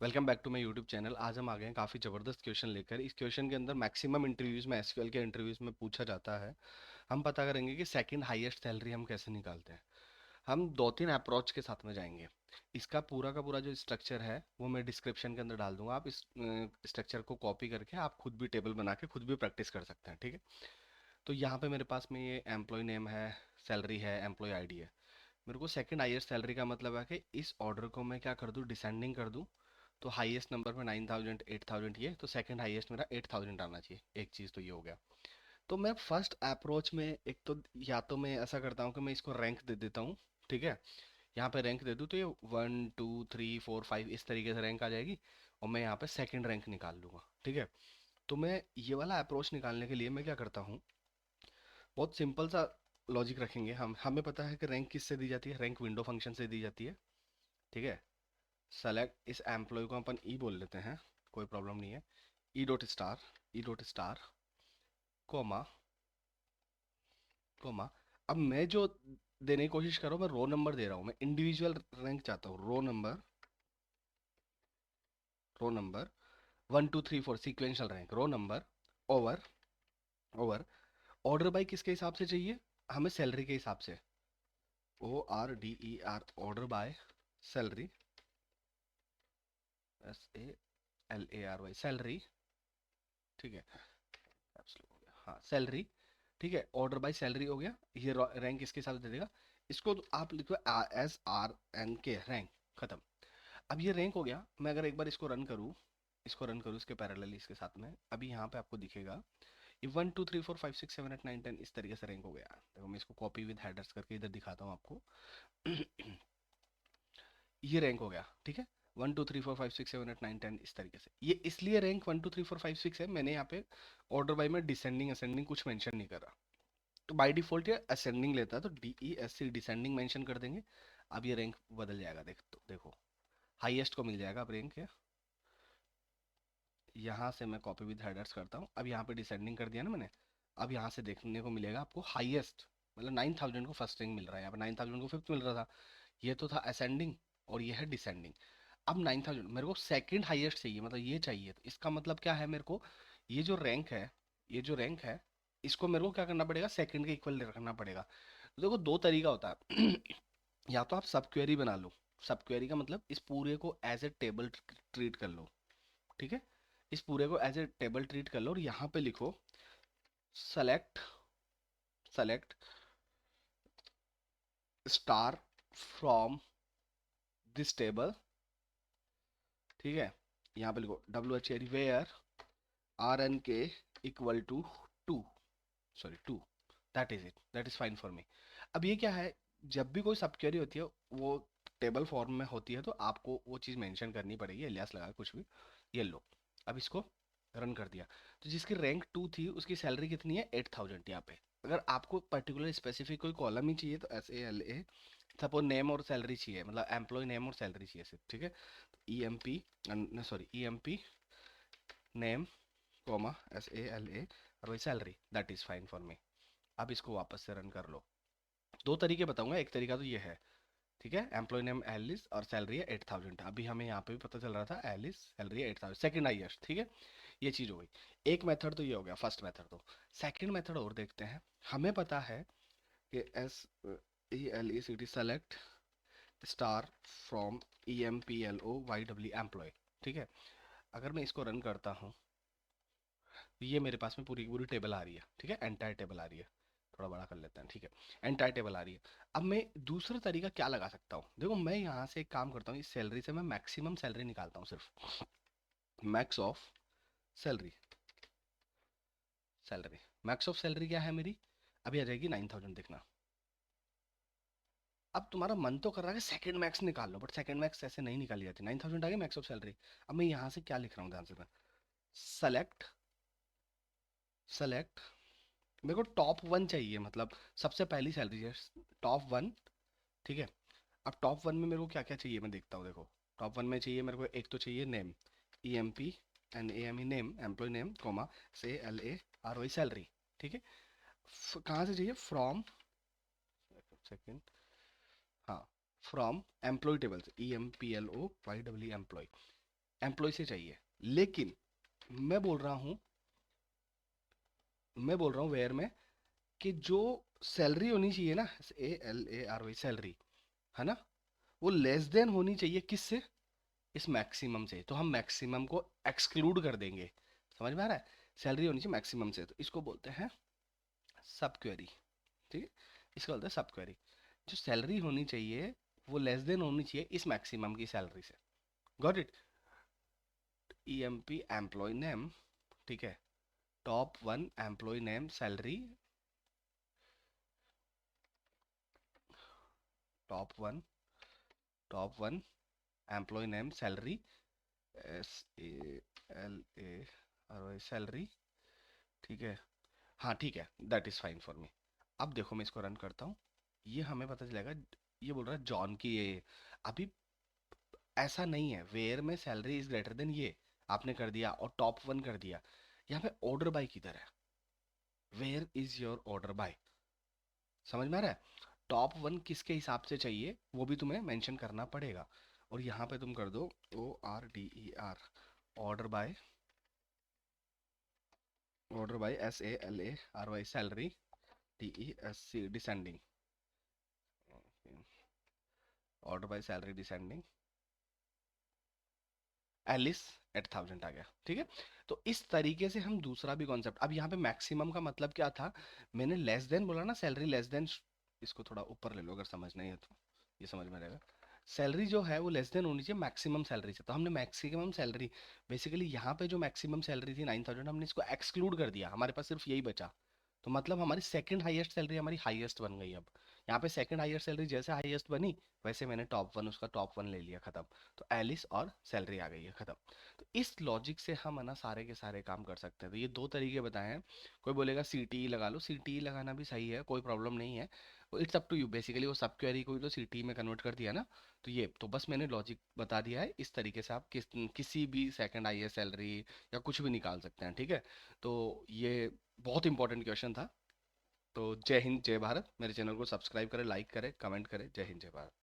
Welcome back to my YouTube channel. आज हम आ गए हैं काफ़ी ज़बरदस्त क्वेश्चन लेकर। इस क्वेश्चन के अंदर मैक्सिमम इंटरव्यूज़ में, एसक्यूएल के इंटरव्यूज़ में पूछा जाता है। हम पता करेंगे कि सेकंड हाईएस्ट सैलरी हम कैसे निकालते हैं। हम दो तीन अप्रोच के साथ में जाएंगे। इसका पूरा का पूरा जो स्ट्रक्चर है वो मैं डिस्क्रिप्शन के अंदर डाल दूंगा। आप इस स्ट्रक्चर को कॉपी करके आप खुद भी टेबल बना के खुद भी प्रैक्टिस कर सकते हैं, ठीक है। तो यहाँ पे मेरे पास में ये एम्प्लॉय नेम है, सैलरी है, एम्प्लॉय आईडी है। मेरे को सेकंड हाईएस्ट सैलरी का मतलब है कि इस ऑर्डर को मैं क्या कर दूं, डिसेंडिंग कर दूं। तो हाईएस्ट नंबर पे 9000 8000 ये, तो सेकंड हाईएस्ट मेरा 8000 आना चाहिए। एक चीज़ तो ये हो गया। तो मैं फर्स्ट अप्रोच में एक तो या तो मैं ऐसा करता हूँ कि मैं इसको रैंक दे देता हूँ, ठीक है। यहाँ पे रैंक दे दूँ तो ये 1 2 3 4 5 इस तरीके से रैंक आ जाएगी। और मैं यहाँ पे सेकंड रैंक निकाल लूँगा, ठीक है। तो मैं ये वाला अप्रोच निकालने के लिए मैं क्या करता हूँ, बहुत सिंपल सा लॉजिक रखेंगे। हमें पता है कि रैंक किससे दी जाती है, रैंक विंडो फंक्शन से दी जाती है, ठीक है। सेलेक्ट, इस एम्प्लॉय को अपन ई बोल लेते हैं, कोई प्रॉब्लम नहीं है। E dot star comma comma. अब मैं जो देने की कोशिश कर रहा हूँ, मैं रो नंबर दे रहा हूँ, मैं इंडिविजुअल रैंक चाहता हूँ। Row number 1 2 3 4 sequential rank, row number over over order by किसके हिसाब से चाहिए, हमें सैलरी के हिसाब से। ORDER order by salary, SALARY salary, ठीक है। Absolute हो गया, हाँ सैलरी, ठीक है। ऑर्डर बाय सैलरी हो गया। ये रैंक इसके हिसाब से दे देगा। इसको तो आप लिखो SRNK रैंक, खत्म। अब ये रैंक हो गया। मैं अगर एक बार इसको रन करूँ इसके पैरेलली इसके साथ में, अभी यहाँ पे आपको दिखेगा ये 1 2 3 4 5 6 7 8 9 10 इस तरीके से रैंक हो गया। देखो मैं इसको कॉपी विद हेडर्स करके इधर दिखाता हूँ आपको। ये रैंक हो गया, ठीक है। 1 2 3 4 5 6 7 8 9 10 इस तरीके से। ये इसलिए रैंक 1 2 3 4 5 6 है, मैंने यहाँ पे ऑर्डर बाई में डिसेंडिंग असेंडिंग कुछ मेंशन नहीं करा। तो बाय डिफॉल्ट ये असेंडिंग लेता है, तो DESC डिसेंडिंग मेंशन कर देंगे। अब ये रैंक बदल जाएगा, देखो हाईएस्ट को मिल जाएगा अब रैंक है। यहाँ से मैं कॉपी विद हेडर्स करता हूँ। अब यहाँ पे डिसेंडिंग कर दिया ना मैंने। अब यहाँ से देखने को मिलेगा आपको हाईएस्ट, मतलब 9000 को फर्स्ट रैंक मिल रहा है, यहाँ पे 9000 को फिफ्थ मिल रहा था। ये तो था असेंडिंग और ये है डिसेंडिंग। अब 9000 मेरे को सेकंड हाईएस्ट चाहिए, मतलब ये चाहिए। तो इसका मतलब क्या है, मेरे को ये जो रैंक है, ये जो रैंक है, इसको मेरे को क्या करना पड़ेगा, सेकंड के इक्वल रखना पड़ेगा। तो देखो दो तरीका होता है। या तो आप सब क्वेरी बना लो। सब क्वेरी का मतलब इस पूरे को एज ए टेबल ट्रीट कर लो, ठीक है। इस पूरे को एज ए टेबल ट्रीट कर लो और यहाँ पे लिखो select select star from this table, ठीक है। यहाँ पे लिखो WH where RNK equal to 2, sorry 2, that is it, that is fine for me. अब ये क्या है, जब भी कोई सब क्वेरी होती है वो टेबल फॉर्म में होती है, तो आपको वो चीज़ मेंशन करनी पड़ेगी, एलियास लगा कुछ भी। ये लो, अब इसको रन कर दिया। तो जिसकी रैंक 2 थी उसकी सैलरी कितनी है, 8000 यहाँ पे। अगर आपको पर्टिकुलर स्पेसिफिक कोई कॉलम ही चाहिए तो SALA, सपोज नेम और सैलरी चाहिए, मतलब एम्प्लॉय नेम और सैलरी चाहिए सिर्फ, ठीक है। EMP, sorry EMP name comma SALA और वही salary, that is fine for me. अब इसको वापस से रन कर लो। दो तरीके बताऊंगा, एक तरीका तो ये है, ठीक है। एम्प्लॉय नेम एलिस और सैलरी है 8000। अभी हमें यहाँ पे भी पता चल रहा था एलिस सैलरी है 8000, सेकंड हाईएस्ट, ठीक है। ये चीज़ हो गई। एक मेथड तो ये हो गया, फर्स्ट मेथड। तो सेकंड मेथड और देखते हैं। हमें पता है कि SELECT select star from EMPLOYW employ, ठीक है। अगर मैं इसको रन करता हूँ तो ये मेरे पास में पूरी की पूरी टेबल आ रही है, ठीक है। एंटायर टेबल आ रही है। थोड़ा बड़ा कर लेते हैं, ठीक है। एंटायर टेबल आ रही है। अब मैं दूसरा तरीका क्या लगा सकता हूँ, देखो मैं यहाँ से एक काम करता हूँ, इस सैलरी से मैं मैक्सिमम सैलरी निकालता हूँ, सिर्फ max of salary. Max of salary क्या है मेरी, अभी आ जाएगी 9000, देखना। अब तुम्हारा मन तो कर रहा है कि सेकंड मैक्स निकाल लो, बट सेकंड मैक्स ऐसे नहीं निकाली जाती। 9000 आ गई मैक्स ऑफ सैलरी। अब मैं यहाँ से क्या लिख रहा हूँ, ध्यान से मैं सेलेक्ट सेलेक्ट मेरे को टॉप 1 चाहिए, मतलब सबसे पहली सैलरी है, टॉप 1, ठीक है। अब टॉप 1 में मेरे को क्या क्या चाहिए मैं देखता हूँ, देखो। टॉप 1 में चाहिए मेरे को, एक तो चाहिए name, EMPNAME name, employ name comma SALARY salary, ठीक है। कहाँ से चाहिए, फ्रॉम, सेकेंड, हाँ, फ्रॉम एम्प्लॉय टेबल से, EMPLOYW एम्प्लॉय। एम्प्लॉय से चाहिए, लेकिन मैं बोल रहा हूँ वेयर में कि जो सैलरी होनी चाहिए ना, SALARY सैलरी, है ना, वो लेस देन होनी चाहिए किससे, इस मैक्सिमम से। तो हम मैक्सिमम को एक्सक्लूड कर देंगे, समझ में आ रहा है। सैलरी होनी चाहिए मैक्सिमम से, तो इसको बोलते हैं सब क्वेरी। ठीक है, इसको बोलते हैं सब क्वेरी। जो सैलरी होनी चाहिए वो लेस देन होनी चाहिए इस मैक्सिमम की सैलरी से। Got it. EMP employ name, ठीक है, top one employ name salary, top one employ name salary, SALARY salary, ठीक है। हाँ ठीक है, that is fine for me. अब देखो मैं इसको रन करता हूँ, ये हमें पता चलेगा, ये बोल रहा है जॉन की ये। अभी ऐसा नहीं है, वेयर में सैलरी इज ग्रेटर देन ये आपने कर दिया और टॉप वन कर दिया। यहाँ पे ऑर्डर बाय किधर है, where is your order by, समझ में आ रहा है। टॉप वन किसके हिसाब से चाहिए वो भी तुम्हें मेंशन करना पड़ेगा, और यहाँ पे तुम कर दो ORDER, order by, SALARY salary, DESC descending, order by salary descending, एलिस एट 1000 आ गया। ठीक है, तो इस तरीके से हम दूसरा भी कॉन्सेप्ट, अब यहाँ पे मैक्सिमम का मतलब क्या था, मैंने लेस देन बोला ना, सैलरी लेस देन, इसको थोड़ा ऊपर ले लो अगर समझ नहीं है तो, ये समझ में रहेगा। सैलरी जो है वो लेस देन होनी चाहिए मैक्सिमम सैलरी से, तो हमने मैक्सिमम सैलरी, बेसिकली यहाँ पे जो मैक्सिमम सैलरी थी 9000, हमने इसको एक्सक्लूड कर दिया, हमारे पास सिर्फ यही बचा। तो मतलब हमारी सेकंड हाईएस्ट सैलरी हमारी हाईएस्ट बन गई। अब यहाँ पे सेकंड हाईएस्ट सैलरी जैसे हाईएस्ट बनी, वैसे मैंने टॉप वन, उसका टॉप वन ले लिया, खत्म। तो एलिस और सैलरी आ गई है, खत्म। तो इस लॉजिक से हम है ना सारे के सारे काम कर सकते हैं। तो ये दो तरीके बताए हैं। कोई बोलेगा CTE लगा लो, CTE लगाना भी सही है, कोई प्रॉब्लम नहीं है, it's up to you. Basically वो सब क्वेरी को ही तो CTE में कन्वर्ट कर दिया ना। तो ये तो बस मैंने लॉजिक बता दिया है, इस तरीके से आप किसी भी सेकंड हाईएस्ट सैलरी या कुछ भी निकाल सकते हैं। ठीक है, तो ये बहुत इंपॉर्टेंट क्वेश्चन था। तो जय हिंद जय भारत, मेरे चैनल को सब्सक्राइब करें, लाइक करें, कमेंट करें। जय हिंद जय भारत।